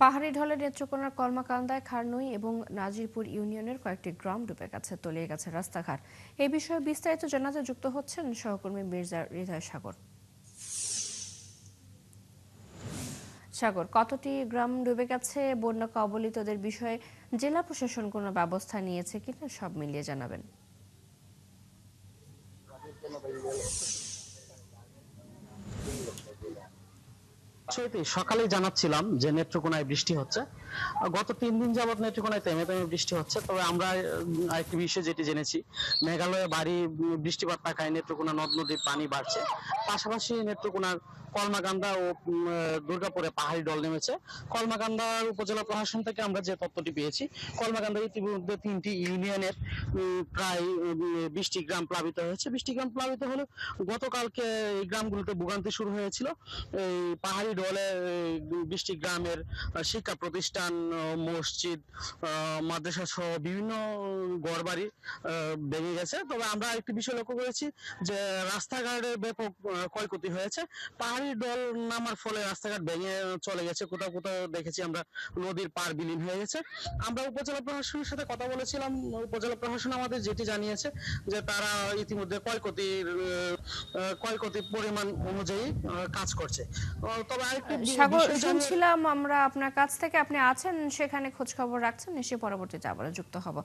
পাহাড়ি ঢলে নেত্রকোনার কলমাকান্দায় খারনুই এবং নাজিরপুর ইউনিয়নের কয়েকটি গ্রাম ডুবে গেছে, তলিয়ে গেছে রাস্তাঘাট। এই বিষয়ে বিস্তারিত জানাতে যুক্ত হচ্ছেন সহকর্মী মির্জা হৃদয় সাগর। সাগর, কতটি গ্রাম ডুবে গেছে? বন্যা কবলিতদের বিষয়ে জেলা প্রশাসন কোনো ব্যবস্থা নিয়েছে কিনা সব মিলিয়ে জানাবেন। সকালেই জানাচ্ছিলাম যে নেত্রকোনায় বৃষ্টি হচ্ছে। গত 3 দিন যাবৎ নেত্রকোনায় থেমে থেমে বৃষ্টি হচ্ছে। তবে আমরা আরেকটি বিষয় যেটি জেনেছি, মেঘালয়ে ভারী বৃষ্টিপাত থাকায় নেত্রকোনা নদ নদীর পানি বাড়ছে। পাশাপাশি নেত্রকোনার কলমাকান্দা ও দুর্গাপুরে পাহাড়ি ঢল নেমেছে। কলমাকান্দার উপজেলা প্রশাসন থেকে আমরা যে তথ্যটি পেয়েছি, কলমাকান্দা ইতিমধ্যে 3টি ইউনিয়নের প্রায় 20টি গ্রাম প্লাবিত হয়েছে। 20টি গ্রাম প্লাবিত হলে গতকালকে এই গ্রামগুলোতে ভোগান্তি শুরু হয়েছিল। এই পাহাড়ি ঢলে 20টি গ্রামের শিক্ষা প্রতিষ্ঠান, মসজিদ, মাদ্রাসা সহ বিভিন্ন ঘরবাড়ি ভেঙে গেছে। তবে আমরা একটি বিষয় লক্ষ্য করেছি যে রাস্তাঘাটে ব্যাপক ক্ষয়ক্ষতি হয়েছে। পাহাড়ি ঢল নামার ফলে রাস্তাঘাট ভেঙে চলে গেছে, কোথাও কোথাও দেখেছি আমরা নদীর পার বিলীন হয়ে গেছে। আমরা উপজেলা প্রশাসনের সাথে কথা বলেছিলাম। উপজেলা প্রশাসন আমাদের যেটি জানিয়েছে যে তারা ইতিমধ্যে ক্ষয়ক্ষতির পরিমাণ অনুযায়ী কাজ করছে। তবে আরেকটি সাগর, বিষয় জানিয়ে শুনছিলাম আমরা আপনার কাছ থেকে, আপনি আছেন সেখানে, খোঁজ খবর রাখছেন, নিশ্চয়ই পরবর্তীতে আবার যুক্ত হব।